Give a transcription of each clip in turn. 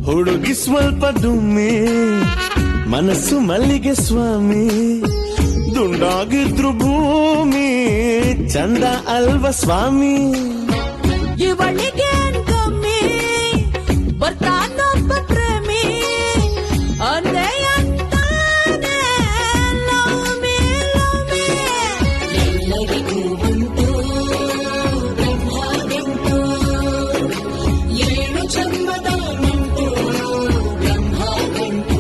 ಹುಡುಗಿ ಸ್ವಲ್ಪ ದುಮ್ಮಿ ಮನಸ್ಸು ಮಲ್ಲಿಗೆ ಸ್ವಾಮಿ ದುಂಡಾಗಿದ್ರು ಭೂಮಿ ಚಂದ ಅಲ್ವ ಸ್ವಾಮಿ ಇವಳಿಗೆ ಕಮ್ಮಿ ಬರ್ತಾನೊಬ್ಬ ಪ್ರೇಮಿ ಅಂದೇ ಅಂತಾನೆ ಲವ್ ಮೀ ಎಲ್ಲರಿಗೂ ಉಂಟು ಬ್ರಹ್ಮಗಂಟು ಏಳು ಜನ್ಮದ ನಂಟು ಬ್ರಹ್ಮಗಂಟು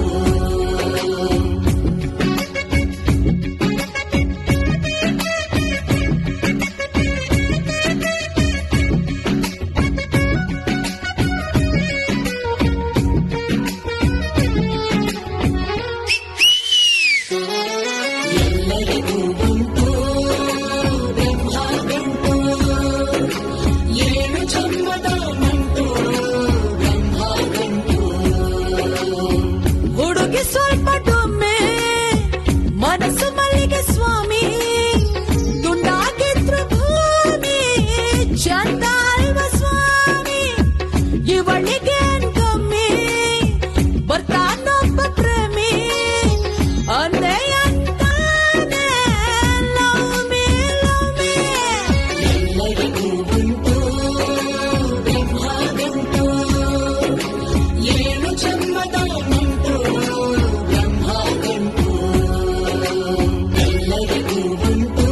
ಎಲ್ಲರಿಗೂ ಉಂಟು ಬ್ರಹ್ಮಗಂಟು ಏಳು ಜನ್ಮದ ನಂಟು ಬ್ರಹ್ಮಗಂಟು ಹುಡುಗಿ ಸ್ವಲ್ಪ ಡುಮ್ಮೆ ಮನಸ್ಸು ಮಲ್ಲಿಗೆ ಸ್ವಾಮಿ ದುಂಡಾಗಿದ್ರು ಭೂಮಿ ಚಂದ ಅಲ್ವ ಸ್ವಾಮಿ ಇವಳಿಗೆ ಕಮ್ಮಿ ಬರ್ತಾನೊಬ್ಬ ಪ್ರೇಮಿ ಅಂದೇ ಅಂತಾನೆ ಲವ್ ಮೀ ಎಲ್ಲರಿಗೂ ಉಂಟು ಬ್ರಹ್ಮಗಂಟು ಏಳು ಜನ್ಮದ ನಂಟು ಬ್ರಹ್ಮಗಂಟು ಎಲ್ಲರಿಗೂ ಉಂಟು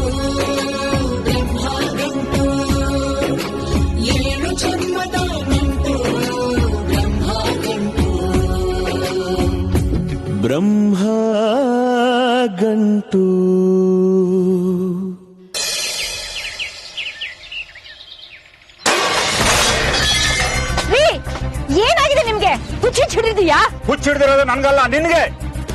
ಬ್ರಹ್ಮಗಂಟು ಏಳು ಜನ್ಮದ ನಂಟು ಬ್ರಹ್ಮಗಂಟು ಬ್ರಹ್ಮ ಗಂಟು ಏನಾಗಿದೆ ನಿಮ್ಗೆ ಹುಚ್ಚಿ ಹಿಡಿದಿಯಾ ಹುಚ್ಚಿಡ್ದಿರೋದು ನನ್ಗಲ್ಲ ನಿನ್ಗೆ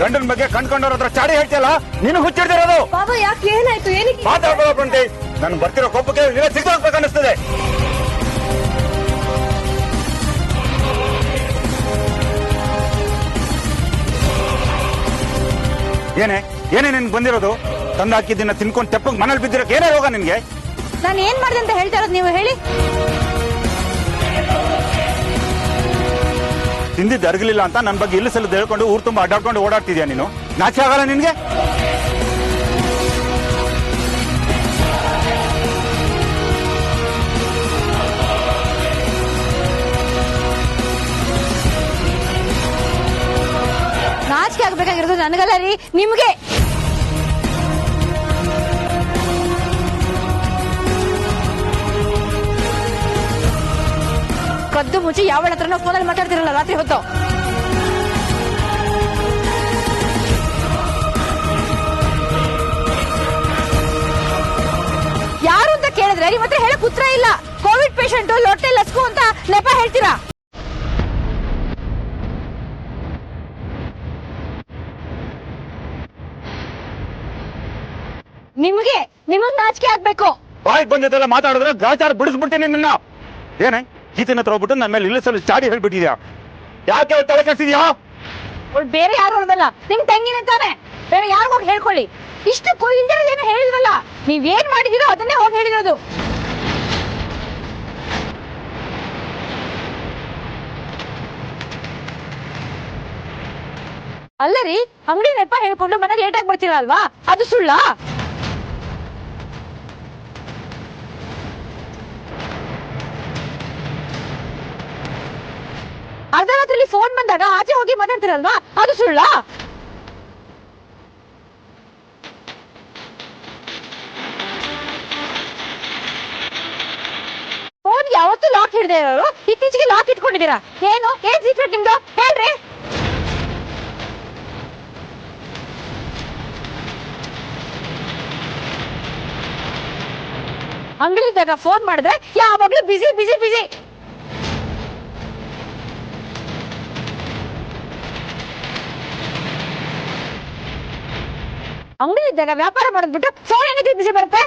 ಗಂಡನ ಬಗ್ಗೆ ಕಂಡ್ಕೊಂಡವ್ರ ಹತ್ರ ಚಾಡಿ ಹೇಳ್ತಿಯಲ್ಲ ನೀನು ಹುಚ್ಚಿಡ್ದಿರೋದು ಬಾಬಾ ಯಾಕೆ ಏನಾಯ್ತು ಏನಕ್ಕೆ ಮಾತಾಡ್ಕೊಳ್ಳಿ ನನ್ ಬರ್ತಿರೋ ಕೋಪಕ್ಕೆ ಸಿಗ್ಬೇಕು ಅನಿಸ್ತದೆ ಏನೇ ನಿನ್ಗೆ ಬಂದಿರೋದು ತಂದು ಹಾಕಿದ್ದನ್ನ ತಿನ್ಕೊಂಡು ತೆಪ್ಪಗ್ ಮನೇಲಿ ಬಿದ್ದಿರೋಕೆ ಏನೇ ರೋಗ ನಿನ್ಗೆ ನಾನು ಏನ್ ಮಾಡ್ದೆ ಅಂತ ಹೇಳ್ತಾ ಇರೋದು ನೀವು ಹೇಳಿ ತಿಂದಿದ್ದು ಅರ್ಗಲಿಲ್ಲ ಅಂತ ನನ್ನ ಬಗ್ಗೆ ಇಲ್ಲಿ ಸಲ ಹೇಳ್ಕೊಂಡು ಊರು ತುಂಬಾ ಅಡ್ಡಾಡ್ಕೊಂಡು ಓಡಾಡ್ತಿದ್ಯಾ ನೀನು ನಾಚೆ ಆಗಲ್ಲ ನಿನ್ಗೆ ನಾಚಿಕೆ ಆಗ್ಬೇಕಾಗಿರೋದು ನನಗಲ್ಲ ರೀ ನಿಮ್ಗೆ ಕದ್ದು ಮುಚ್ಚಿ ಯಾವಳ ಹತ್ರನೋ ಫೋನಲ್ಲಿ ಮಾತಾಡ್ತಿರಲ್ಲ ರಾತ್ರಿ ಹೊತ್ತು ಯಾರು ಅಂತ ಕೇಳಿದ್ರೆ ನಿಮ್ಮ ಹತ್ರ ಹೇಳಕ್ ಉತ್ತರ ಇಲ್ಲ ಕೋವಿಡ್ ಪೇಷಂಟ್ ಲೊಟ್ಟೆ ಲಸ್ಕು ಅಂತ ನೆಪ ಹೇಳ್ತೀರಾ ನಿಮಗ್ ನಾಚಿಕೆ ಆಗ್ಬೇಕು ಬಾಯಿಗೆ ಬಂದಿದ್ದೆಲ್ಲ ಮಾತಾಡಿದ್ರೆ ಗಾಚಾರ ಬಿಡಿಸ್ಬಿಡ್ತೀನಿ ನಿನ್ನ ಏನೇ ಗೀತನ ಹತ್ರ ಹೋಗ್ಬಿಟ್ಟು ನನ್ನ ಮೇಲೆ ಇಲ್ಲಿಸಲು ಚಾಡಿ ಹೇಳ್ಬಿಟ್ಟಿದ್ಯಾ ಯಾಕೆ ತಲೆ ಕೆಡ್ಸಿದ್ಯಾ ಬೇರೆ ಯಾರು ಅನ್ನೋದಲ್ಲ ನಿಮ್ ತಂಗಿನೇ ತಾನೆ ಬೇರೆ ಯಾರು ಹೋಗಿ ಹೇಳ್ಕೊಳ್ಳಿ ಇಷ್ಟಕ್ಕೂ ಇಲ್ದಿರೋದೇನು ಹೇಳಿದ್ರಲ್ಲ ನೀವೇನ್ ಮಾಡಿದಿರೋ ಅದನ್ನೇ ಹೋಗಿ ಹೇಳಿರೋದು ಅಲ್ಲರಿ ಅಂಗಡಿ ನೆಪ ಹೇಳ್ಕೊಂಡು ಮನೆಗೆ ಲೇಟಾಗಿ ಬರ್ತೀರಲ್ವಾ ಅದು ಸುಳ್ಳ ಅರ್ಧ ರಾತ್ರಿ ಫೋನ್ ಬಂದಾಗ ಆಚೆ ಹೋಗಿ ಮಾತಾಡ್ತಿರಲ್ವಾ ಅದು ಸುಳ್ಳ ಫೋನ್ ಯಾವತ್ತೂ ಲಾಕ್ ಹಿಡ್ದೆ ಇರೋರು ಇತ್ತೀಚೆಗೆ ಲಾಕ್ ಇಟ್ಕೊಂಡಿದ್ದೀರಾ ಏನ್ ಸೀಕ್ರೆಟ್ ನಿಮ್ದು ಹೇಳ್ರಿ ಅಂಗಡಿದಾಗ ಫೋನ್ ಮಾಡಿದ್ರೆ ಯಾವಾಗ್ಲೂ ಬಿಸಿ ಬಿಸಿ ಬಿಸಿ ಅಂಗಡಿ ಇದ್ದಾಗ ವ್ಯಾಪಾರ ಮಾಡೋದ್ಬಿಟ್ಟು ಫೋನ್ ಏನಕ್ಕೆ ಬಿಸಿ ಬರುತ್ತೆ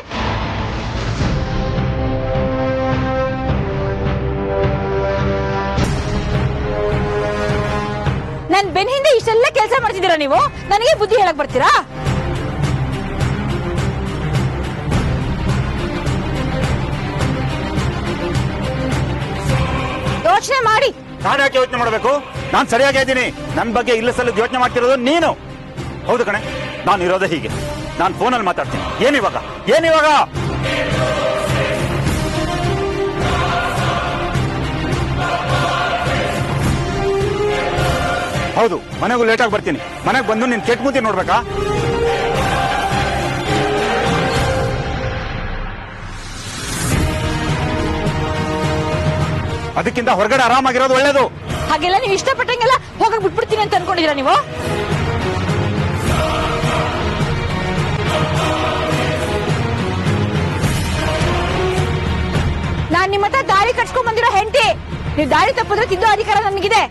ಮಾಡ್ತಿದ್ದೀರಾ ನೀವು? ನನಗೆ ಬುದ್ಧಿ ಹೇಳಕ್ ಬರ್ತೀರಾ? ಯೋಚನೆ ಮಾಡಿ. ನಾನು ಯಾಕೆ ಯೋಚನೆ ಮಾಡಬೇಕು? ನಾನು ಸರಿಯಾಗಿ ಇದ್ದೀನಿ. ನನ್ನ ಬಗ್ಗೆ ಇಲ್ಲ ಸಲ ಯೋಚನೆ ಮಾಡ್ತಿರೋದು ನೀನು. ಹೌದು ಕಣೆ, ನಾನು ಇರೋದೇ ಹೀಗೆ. ನಾನು ಫೋನಲ್ಲಿ ಮಾತಾಡ್ತೀನಿ. ಏನಿವಾಗ? ಹೌದು, ಮನೆಗೂ ಲೇಟಾಗಿ ಬರ್ತೀನಿ. ಮನೆಗೆ ಬಂದು ನಿನ್ ಕೆಟ್ಟ ಮೂತಿ ನೋಡ್ಬೇಕಾ? ಅದಕ್ಕಿಂತ ಹೊರಗಡೆ ಆರಾಮಾಗಿರೋದು ಒಳ್ಳೇದು. ಹಾಗೆಲ್ಲ ನೀವು ಇಷ್ಟಪಟ್ಟಂಗೆಲ್ಲ ಹೋಗಕ್ ಬಿಟ್ಬಿಡ್ತೀನಿ ಅಂತ ಅನ್ಕೊಂಡಿದೀರಾ ನೀವು? ನಾನ್ ನಿಮ್ಮ ಹತ್ರ ದಾರಿ ಕಟ್ಸ್ಕೊಂಡ್ ಬಂದಿರೋ ಹೆಂಡತಿ. ನೀವು ದಾರಿ ತಪ್ಪಿದ್ರೆ ತಿದ್ದೋ ಅಧಿಕಾರ ನನಗಿದೆ.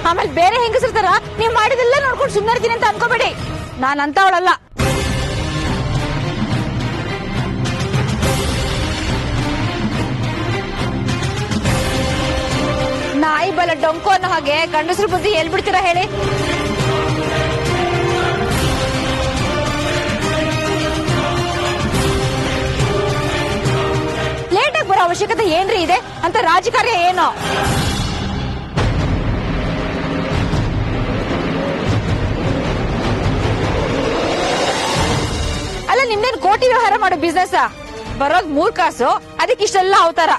ಆಮೇಲೆ ಬೇರೆ ಹೆಂಗಸರ್ತಾರ ನೀವು ಮಾಡಿದೆಲ್ಲ ನೋಡ್ಕೊಂಡು ಸುಮ್ಮನೆ ಇರ್ತೀನಿ ಅಂತ ಅನ್ಕೋಬೇಡಿ. ನಾನ್ ಅಂತವಳಲ್ಲ. ನಾಯಿ ಬಲ ಡೊಂಕು ಅನ್ನೋ ಹಾಗೆ ಗಂಡಸ್ರ ಬುದ್ಧಿ ಎಲ್ ಬಿಡ್ತೀರಾ ಹೇಳಿ? ಲೇಟಾಗಿ ಬರೋ ಅವಶ್ಯಕತೆ ಏನ್ರಿ ಇದೆ ಅಂತ ರಾಜಕಾರ್ಯ ಏನೋ? ಅಲ್ಲ, ನಿಮ್ದೇನು ಕೋಟಿ ವ್ಯವಹಾರ ಮಾಡೋ ಬಿಸ್ನೆಸ್? ಬರೋದ್ 3 ಕಾಸು, ಅದಕ್ಕೆ ಇಷ್ಟೆಲ್ಲ ಅವತಾರ.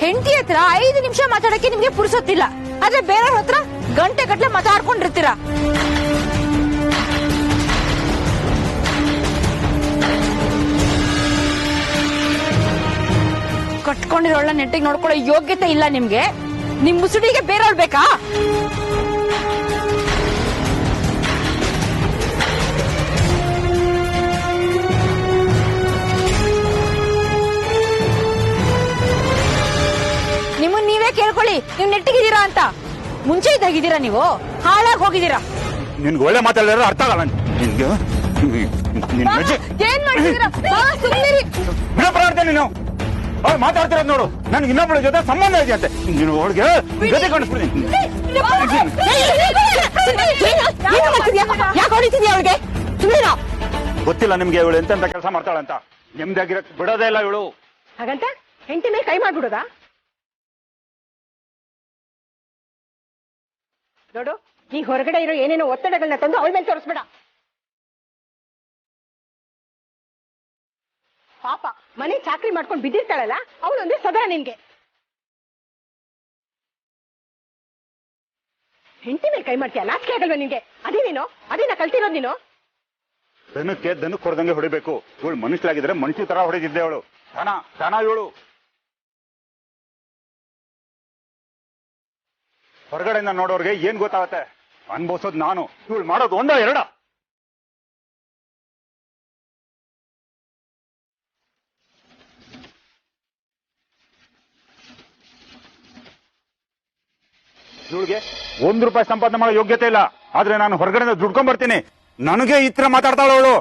ಹೆಂಡತಿ ಹತ್ರ 5 ನಿಮಿಷ ಮಾತಾಡಕ್ಕೆ ನಿಮ್ಗೆ ಪುರ್ಸೊತ್ತಿಲ್ಲ. ಆದ್ರೆ ಬೇರೆಯವ್ರ ಹತ್ರ ಗಂಟೆ ಗಟ್ಲೆ ಮಾತಾಡ್ಕೊಂಡಿರ್ತೀರ. ಕಟ್ಕೊಂಡಿರೋಳ ನೆಟ್ಟಿಗೆ ನೋಡ್ಕೊಳ್ಳೋ ಯೋಗ್ಯತೆ ಇಲ್ಲ ನಿಮ್ಗೆ. ನಿಮ್ ಮುಸುಡಿಗೆ ಬೇರೆಯವ್ರು ಬೇಕಾ? ನಿಮ್ಮನ್ ನೀವೇ ಕೇಳ್ಕೊಳ್ಳಿ, ನೀವ್ ನೆಟ್ಟಿಗಿದ್ದೀರಾ ಅಂತ. ಮುಂಚೆ ಇದ್ದಾಗಿದ್ದೀರಾ ನೀವು? ಹಾಳಾಗಿ ಹೋಗಿದ್ದೀರಾ. ನಿನ್ಗೆ ಒಳ್ಳೆ ಮಾತಾಡಿದ್ರೆ ಅರ್ಥ ಆಗಲ್ಲ. ಏನ್ ಮಾಡ್ತಿದ್ದೀರಾ? ನೀನು ಅವ್ರು ಮಾತಾಡ್ತಿರೋದು ನೋಡು. ನನ್ಗೆ ಇನ್ನೊಬ್ಬಳ ಜೊತೆ ಸಂಬಂಧ ಇದೆ ಅಂತೆ. ನೀನು ಅವಳಿಗೆ ಜೊತೆ ಕಾಣಿಸ್ಬಿಡ್ತೀನಿ. ಯಾಕೆ ಹೊಡಿತಿದ್ಯಾ ಅವಳಿಗೆ? ಗೊತ್ತಿಲ್ಲ ನಿಮ್ಗೆ ಇವಳು ಎಂತೆಂತ ಕೆಲಸ ಮಾಡ್ತಾಳಂತ. ನೆಮ್ಮದಿಯಾಗಿರಕ್ ಬಿಡೋದೇ ಇಲ್ಲ ಇವಳು. ಹಾಗಂತ ಹೆಂಡತಿ ಮೇಲೆ ಕೈ ಮಾಡ್ಬಿಡೋದಾ? ನೋಡು, ಈ ಹೊರಗಡೆ ಇರೋ ಏನೇನೋ ಒತ್ತಡಗಳನ್ನ ತಂದು ಅವಳ ಮೇಲೆ ತೋರಿಸ್ಬೇಡ. ಪಾಪ ಮನೆ ಚಾಕ್ರಿ ಮಾಡ್ಕೊಂಡು ಬಿದ್ದಿರ್ತಾಳಲ್ಲ, ಅವಳೊಂದೇ ಸದಾ ನಿನ್ಗೆ. ಹೆಂಡತಿ ಮೇಲೆ ಕೈ ಮಾಡ್ತೀಯ, ನಾಚಿಕೆ ಆಗಲ್ವ ನಿನ್ಗೆ? ಅದೇನ ಕಲ್ತಿರೋದು ನೀನು? ದನಕ್ಕೆ ದನಕ್ಕೆ ಹೊಡೆದಂಗೆ ಹೊಡಿಬೇಕು. ಇವಳು ಮನುಷ್ಯರಾಗಿದ್ರೆ ಮನುಷ್ಯ ತರ ಹೊಡೆದಿದ್ದೆ ಅವಳು. ದನ ಇವಳು. ಹೊರಗಡೆಯಿಂದ ನೋಡೋರ್ಗೆ ಏನ್ ಗೊತ್ತಾಗತ್ತೆ? ಅನ್ಭವಿಸೋದು ನಾನು. ಇವಳು ಮಾಡೋದು 1 2. ಇವಳಿಗೆ 1 ರೂಪಾಯಿ ಸಂಪಾದನೆ ಮಾಡೋ ಯೋಗ್ಯತೆ ಇಲ್ಲ. ಆದ್ರೆ ನಾನು ಹೊರಗಡೆಯಿಂದ ದುಡ್ಕೊಂಡ್ ಬರ್ತೀನಿ. ನನಗೆ ಈ ತರ ಮಾತಾಡ್ತಾಳು ಅವಳು.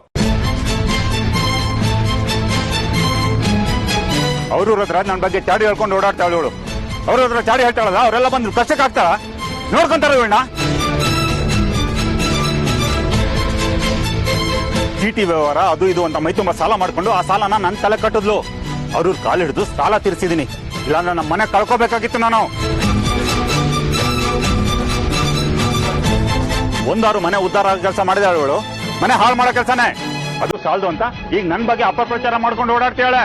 ಅವ್ರ ಹತ್ರ ನನ್ನ ಬಗ್ಗೆ ಚಾಡಿ ಹೇಳ್ಕೊಂಡು ಓಡಾಡ್ತಾಳು ಇವಳು. ಅವ್ರ ಹತ್ರ ಚಾಡಿ ಹೇಳ್ತಾಳಲ್ಲ, ಅವರೆಲ್ಲ ಬಂದು ಕಷ್ಟಕ್ಕೆ ಆಗ್ತಾಳ? ನೋಡ್ಕೊಂತಾರ ಇವಳನ್ನ. ಚೀಟಿ ವ್ಯವಹಾರ ಅದು ಇದು ಅಂತ ಮೈ ತುಂಬಾ ಸಾಲ ಮಾಡ್ಕೊಂಡು ಆ ಸಾಲನ ನನ್ನ ತಲೆ ಕಟ್ಟಿದ್ಲು. ಅವ್ರ ಕಾಲು ಹಿಡಿದು ಸಾಲ ತೀರಿಸಿದೀನಿ. ಇಲ್ಲಾಂದ್ರೆ ನಮ್ಮ ಮನೆ ಕಳ್ಕೋಬೇಕಾಗಿತ್ತು ನಾನು. 1 6 ಮನೆ ಉದ್ಧಾರ ಆಗೋ ಕೆಲಸ ಮಾಡಿದಾಳು ಇವಳು. ಮನೆ ಹಾಳು ಮಾಡೋ ಕೆಲಸನೇ. ಅದು ಸಾಲದು ಅಂತ ಈಗ ನನ್ನ ಬಗ್ಗೆ ಅಪಪ್ರಚಾರ ಮಾಡ್ಕೊಂಡು ಓಡಾಡ್ತಾಳೆ.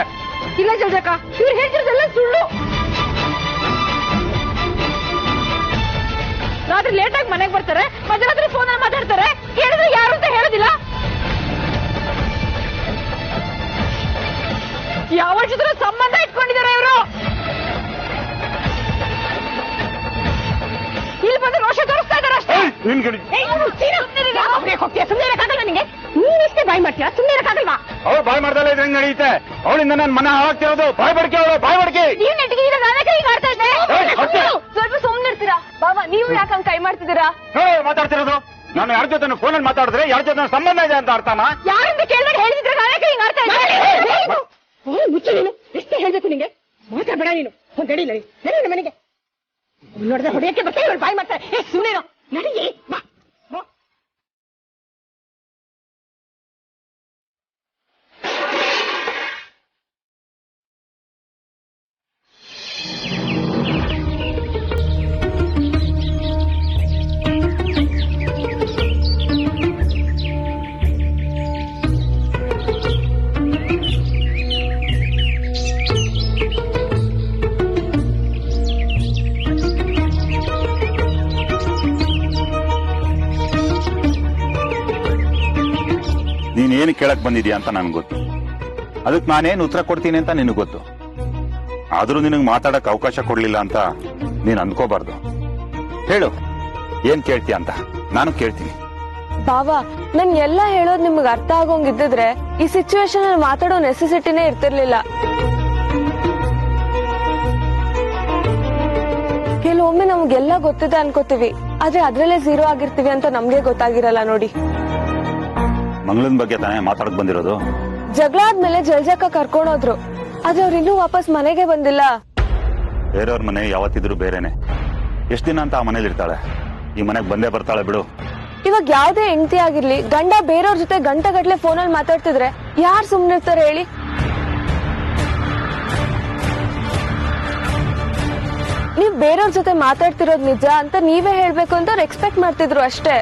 ಇಲ್ಲ ಜಲ್ಜಕ್ಕ, ಇವ್ರು ಹೇಳ್ತಿರೋದೆಲ್ಲ ಸುಳ್ಳು. ರಾತ್ರಿ ಲೇಟಾಗಿ ಮನೆಗೆ ಬರ್ತಾರೆ, ಮಧ್ಯರಾತ್ರಿ ಫೋನ್ ಅಲ್ಲಿ ಮಾತಾಡ್ತಾರೆ. ಕೇಳಿದ್ರೆ ಯಾರು ಅಂತ ಹೇಳೋದಿಲ್ಲ. ಯಾವ ಜೊತೆ ಸಂಬಂಧ ಇಟ್ಕೊಂಡಿದ್ದಾರೆ ಇವರು? ಇಲ್ಲಿ ಬಂದು ರೋಷ ತೋರಿಸ್ತಾ ಇದ್ದಾರೆ ಅಷ್ಟೇ. ಸುಮ್ಮನೆ ಇರಕ್ಕಾಗಲ್ವಾ ನಿಂಗೆ? ನೀನಿಷ್ಟೇ ಬಾಯ್ ಮಾಡ್ತೀಯ, ಸುಮ್ಮನೆ ಇರಕ್ಕಾಗಲ್ವಾ? ಅವ್ರು ಬಾಯ್ ಮಾಡ್ದಲ್ಲ ಇದ್ರೆ ಹೆಂಗ್ ನಡೆಯುತ್ತೆ? ಅವಳಿಂದ ನನ್ನ ಮನೆ ಹಾಳಾಗ್ತಿರೋದು. ಬಾಯ್ ಬಡ್ಕೆ ಅವಳು, ಬಾಯ್ ಬಡ್ಕೆ. ನೀವು ನೆಟ್ಟಿಗೆ ನಾನೇ ಕೈ ಮಾಡ್ತಾ ಇದ್ದೆ. ಸ್ವಲ್ಪ ಸುಮ್ಮನೆ ಇರ್ತೀರಾ? ಬಾಬಾ, ನೀವು ಯಾಕಂಗ್ ಕೈ ಮಾಡ್ತಿದ್ದೀರಾ? ಮಾತಾಡ್ತಿರೋದು ನಾನು ಯಾರ ಜೊತೆ ಫೋನಲ್ಲಿ ಮಾತಾಡಿದ್ರೆ ಯಾರ ಜೊತೆ ಸಂಬಂಧ ಇದೆ ಅಂತ ಅರ್ಥನಾ? ಯಾರಿಂದ ಕೇಳಿದಾಗ ಹೇಳಿದ್ರೆ ನಾನೇ ಹಿಂಗ್ ಅರ್ಥ ಮುಚ್ಚು ನೀನು, ಎಷ್ಟೇ ಹೇಳ್ಬೇಕು ನಿಂಗೆ? ಮಾತಾಡ್ಬೇಡ ನೀನು. ಒಂದ್ ನಡಿ ನಡಿ ನಡಿ ಮನೆಗೆ. ನೋಡಿದ್ರೆ ಹೊಡೆಯಕ್ಕೆ ಬರ್ತಾ ಇವಳು ಬಾಯಿ ಮಾಡ್ತಾರೆ. ಸುಮ್ಮನೆ ನಡಿಗೆ ಬಾ. ನೀನ್ ಏನು ಕೇಳಕ್ ಬಂದಿದ್ಯಾ ಅಂತ ನನ್ಗೆ ಗೊತ್ತು. ಅದಕ್ಕೆ ನಾನೇನು ಉತ್ತರ ಕೊಡ್ತೀನಿ ಅಂತ ನಿನಗೆ ಗೊತ್ತು. ಆದ್ರೂ ನಿನಗೆ ಮಾತಾಡಕ್ ಅವಕಾಶ ಕೊಡ್ಲಿಲ್ಲ ಅಂತ ನೀನ್ ಅನ್ಕೋಬಾರ್ದು. ಹೇಳು, ಏನ್ ಕೇಳ್ತೀಯ ಅಂತ ನಾನು ಕೇಳ್ತೀನಿ. ಬಾವಾ, ನನ್ ಎಲ್ಲ ಹೇಳೋದ್ ನಿಮ್ಗೆ ಅರ್ಥ ಆಗೋಂಗಿದ್ದಿದ್ರೆ ಈ ಸಿಚುವೇಶನ್ ಅಲ್ಲಿ ಮಾತಾಡೋ ನೆಸೆಸಿಟಿನೇ ಇರ್ತಿರ್ಲಿಲ್ಲ. ಕೆಲವೊಮ್ಮೆ ನಮ್ಗೆಲ್ಲ ಗೊತ್ತಿದೆ ಅನ್ಕೋತೀವಿ, ಆದ್ರೆ ಅದ್ರಲ್ಲೇ ಝೀರೋ ಆಗಿರ್ತೀವಿ ಅಂತ ನಮ್ಗೆ ಗೊತ್ತಾಗಿರಲ್ಲ ನೋಡಿ. ಮಂಗಳನ್ ಬಗ್ಗೆ ತಾನೇ ಮಾತಾಡಕ್ ಬಂದಿರೋದು? ಜಗಳ ಆದ್ಮೇಲೆ ಜಲ್ಜಾಕ ಕರ್ಕೊಂಡೋದ್ರು, ಆದ್ರೆ ಅವ್ರು ಇನ್ನೂ ವಾಪಸ್ ಮನೆಗೆ ಬಂದಿಲ್ಲ. ಬೇರೆಯವ್ರ ಮನೆ ಯಾವತ್ತಿದ್ರು ಬೇರೆನೆ. ಎಷ್ಟ್ ದಿನ ಅಂತ ಆ ಮನೇಲಿ ಇರ್ತಾಳೆ? ಈ ಮನೆಗ್ ಬಂದೇ ಬರ್ತಾಳೆ ಬಿಡು. ಇವಾಗ ಯಾವ್ದೇ ಹೆಂಡತಿ ಆಗಿರ್ಲಿ, ಗಂಡ ಬೇರೆಯವ್ರ ಜೊತೆ ಗಂಟೆಗಟ್ಲೆ ಫೋನಲ್ಲಿ ಮಾತಾಡ್ತಿದ್ರೆ ಯಾರು ಸುಮ್ನಿರ್ತಾರೆ ಹೇಳಿ? ನೀವ್ ಬೇರೆಯವ್ರ ಜೊತೆ ಮಾತಾಡ್ತಿರೋದ್ ನಿಜ ಅಂತ ನೀವೇ ಹೇಳ್ಬೇಕು ಅಂತ ಅವ್ರು ಎಕ್ಸ್ಪೆಕ್ಟ್ ಮಾಡ್ತಿದ್ರು ಅಷ್ಟೇ.